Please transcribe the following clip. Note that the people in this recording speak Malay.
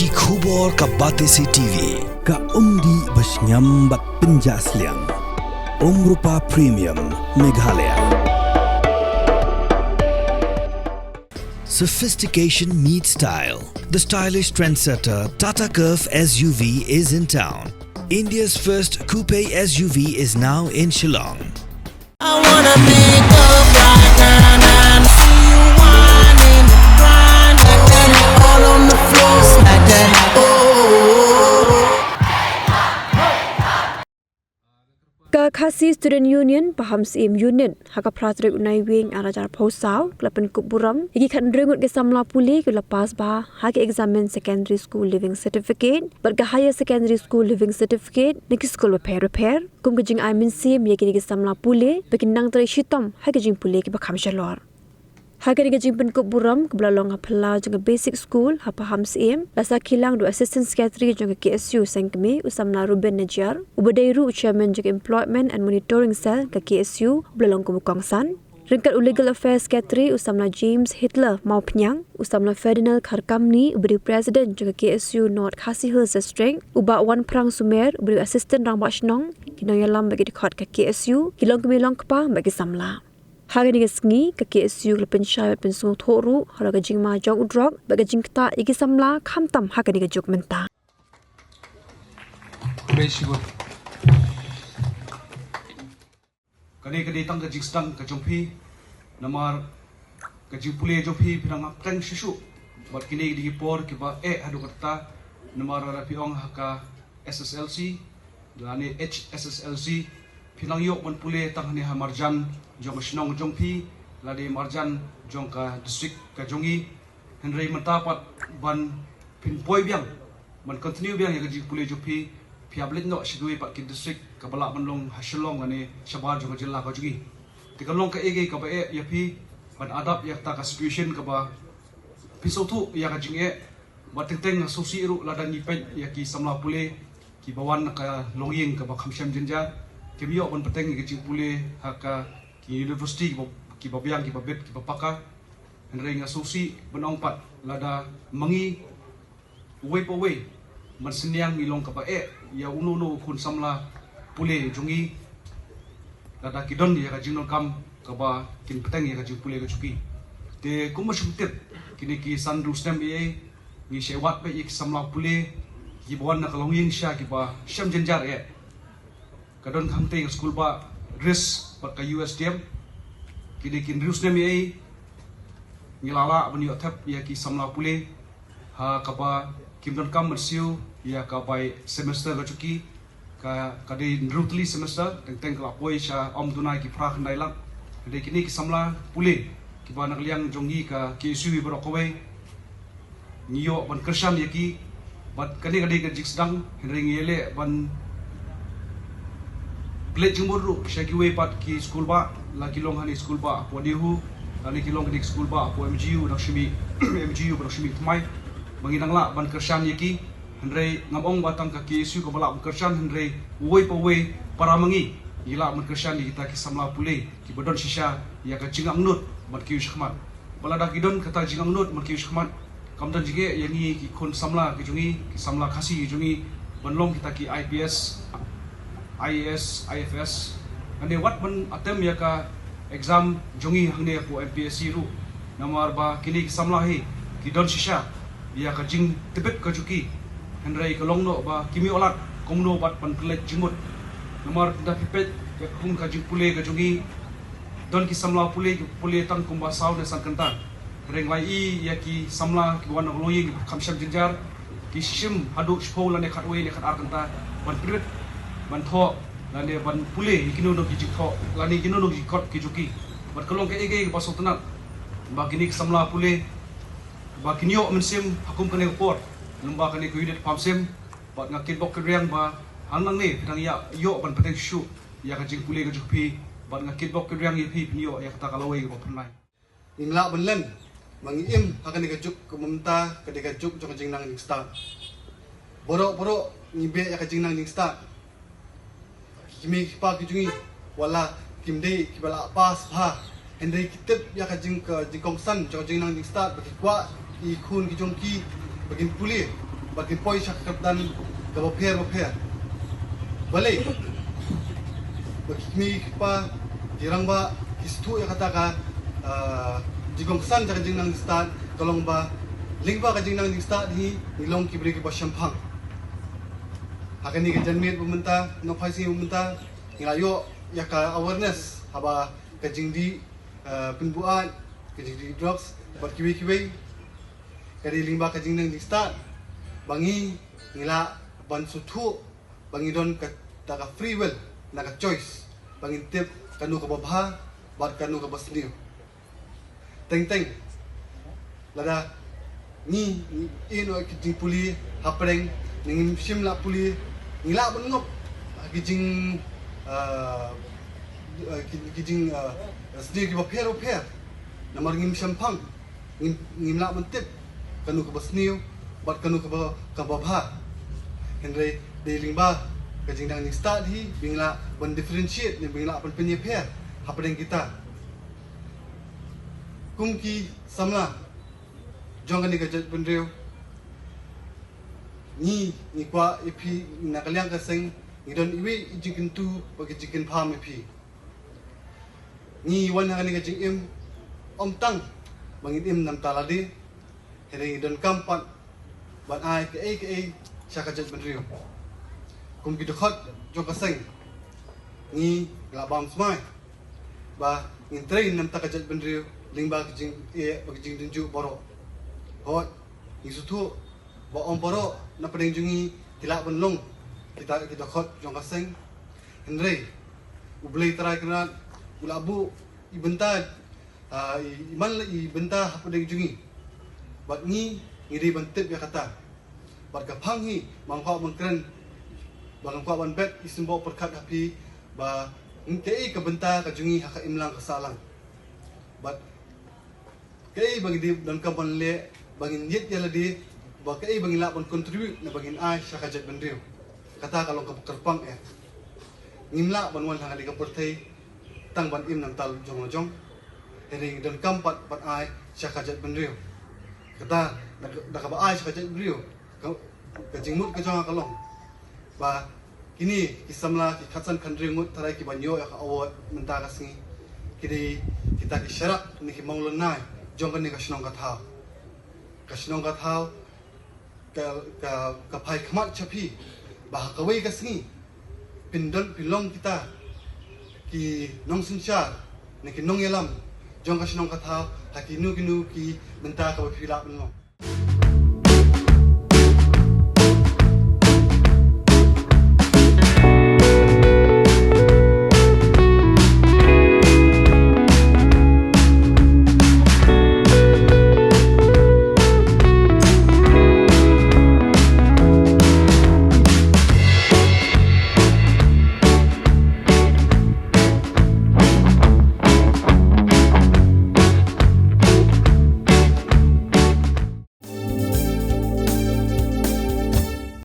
ki khubor ka Batesi TV ka umdi basnyam bat penjaslian Umrupa Premium Meghalaya. Sophistication meets style. The stylish trendsetter Tata Curve SUV is in town. India's first coupe SUV is now in Shillong. I wanna make up right now and see you whining, grinding, all on the floor like that. Ka Khasi Student Union paham sim unit haka pratrik unai wing arajar posau klapen kuburam iki kan rengut ke samla puli ke lepas ba haki examen secondary school living certificate berga higher secondary school living certificate niki school repair kum ke jing I min sim ye ke samla puli bekin nang trai shitom haki jing puli ke bakam shalor haki ke jing pen kuburam ke belalong apla jing basic school ha paham sim rasa kilang do assistant secretary jing KSU sengkemi usamna Ruben Najar ubadairu chairman jing employment and monitoring cell ke KSU belalong kumukongsan ringkat legal affairs secretary usamna James Hitler mau penyang usamna Ferdinand Kharkamni ubari president jing KSU North Khasi Hills district uba wan prang sumer ubari assistant rang bashnong kinoyalam bagi dekat ke KSU kilong kemilong kepa bagi samla Hari ni sengi ke KSU lepen syawat pensung thoru halaga jing ma jong udrok baga jing kta iki samla khamtam haka ni juk menta Besigo kani tang ka jingstang ka jongpi namar ka jipule jongpi pinang tang shishu bat kini di por ki ba hadu kata namar ra piong haka SSLC dani HSSLC pinang yok man pule tang ni hamarjan jong snong jongpi ladi marjan jong ka district ka jongi henry mentapat ban pin poi biang man continue biang ya ka jipule jongpi piablet no sidui pat ki district ka balak manlong hasilong ani sabar jong jilla ka jongi tikalong ka ege ka ba ya pi ban adap ya ta ka situation ka ba pisotu ya ka jinge bateng sosi ru ladan nipet ya ki samla pule ki bawan ka longying ka ba khamsham jinja ki biyo ban pateng ki jipule haka ki university ki babiang ki babet ki papaka henry nga sosi banong pat lada mangi uwe po we man siniang ilong ka ba ya uno kun samla pule jungi lada kidon ya ka jinol kam ka ba kin pateng ya ka jipule ka chuki te kumashuktet kini ki sandu stem ni shewat ba ik samla pule ki bawan na kalongying sha ki ba sham jenjar kadon khamte school ba dress pat ka USDM kini kin rius nem ngilala bani othap ya ki samla pule ha kapa kimdon kam mersiu ya ka bai semester ga chuki ka de rutli semester teng kala poi sha om dunai ki phra khandai lak de kini ki samla pule ki ba nak liang jongi ka ki suwi bro kowe niyo ban kersan ya ki bat kani ka jiksdang henry ngele ban plate jumuru shakiwe pat ki school ba la kilong hani school ba po dihu la kilong dik school ba po MGU rakshimi MGU rakshimi thmai banginang la ban kersan yaki henry ngabong batang ka KSU ko bala kersan henry woi po wei para mangi gila ban kersan kita ki samla pule ki bodon shisha ya ka jingang nut ban ki shkhmat bala da kidon kata jingang nut ban ki shkhmat kamdan jige yangi ki khon samla ki jungi ki samla khasi jungi banlong kita ki IPS IAS, IFS ane wat ban atem ya ka exam jongi hangne po MPSC ru namar ba kini samla hi ki don shisha ya ka jing tibet ka juki henry ka longno ba kimi olat komno bat pan plek jimut namar da pipet ya khum ka jing pule ka jongi don ki samla pule tang kumba saw ne sankanta reng lai ya ki samla ki wan loyi khamsham jinjar ki shim hadu shpol ne khatwe ne khat arkanta ban prit ban tho lane ban pule ikino no ki jikho lani kino no ki kot ki juki bat kalong ke ege pasok tanat ba kini samla pule ba kinyo mensim hakum kane port lomba kane ku unit pamsim bat ngakit bok kriang ba hanang ne pitang ya yo ban pateng shu ya ka jing pule ka jupi bat ngakit bok kriang ye pi pinyo ya kata kalawai ko pernai ingla benlen mangim hakan ka juk ko mumta ka de ka juk jong jing nang start borok nibe ya ka jing nang start kimi pa ki jungi wala kimde ki bala pas ha henry kitep ya ka jing ka jingkong san jong jing nang start bagi kwa i khun ki jong ki bagin puli bagi poi syakap dan gabaper balik bagi kami pa jirang ba istu ya kata ka jigong san jaga jing nang start kalong ba lingba ka jing nang start hi nilong kibri ki ba syampang akan ni kejanmit pemerintah inovasi pemerintah ngayo ya ka awareness haba ka jing di penbuat ka jing di drugs buat kiwi kari lingba ka jing nang start bangi ngila ban sutu bangi don ka taka free will naga choice pangintip kanu ka babha bat kanu ka basniu teng lada ni ino kijing puli hapreng ning simla puli ngila bengop kijing sdi ki baper namar ngim sampang ngimla mentip kanu ka basniu bat kanu ka babha henry deilingba kajing dang start hi bingla ban differentiate ni bingla pan penyeper apa dengan kita kumki samla jongan ni kajat pendreu ni kwa ipi nakaliang kaseng ni don iwi jikin tu bagi jikin pham ipi ni wan hang ni kajing im om tang bangin im nam taladi hering don kampat ban ai ke syakajat pendreu kum ki dekat jong kaseng ni labam smai ba in train nam takajat pendriu lingba kijing bagi jing dinju boro hot ni sutu ba om boro na pedeng jungi tilak benlong kita dekat jong kaseng henry ublei trai kena ulabu ibentad iman i bentah pedeng jungi bat ni ngiri bentip ya kata bat kapang hi mangkau mengkeren balang kwa ban bet isimbo perkat hapi ba ngkei ka benta ka jungi haka imlang kasalang but kei bagi di dan ka ban le bangin yet yala di ba kei bangin la ban contribute na bangin ai syaka jet bendriu kata kalau ka kerpang ngimla ban wan hanga di ka pertai tang ban im nang tal jong hering dan kampat pat ai syaka jet bendriu kata da ka ba ai syaka jet bendriu ka jingmut ka jong kalong ba kini kisamla ki khatsan khandri ngut tarai ki banyo ya awat menta kasngi kidi kita ki syarat ni ki monglon nai jongkan ni kasnong ka thau ka pai khamat chapi ba kawai kasngi pindon pilong kita ki nong sincha ni ki nong yalam jong kasnong ka thau hakinu ki menta ka phila benlo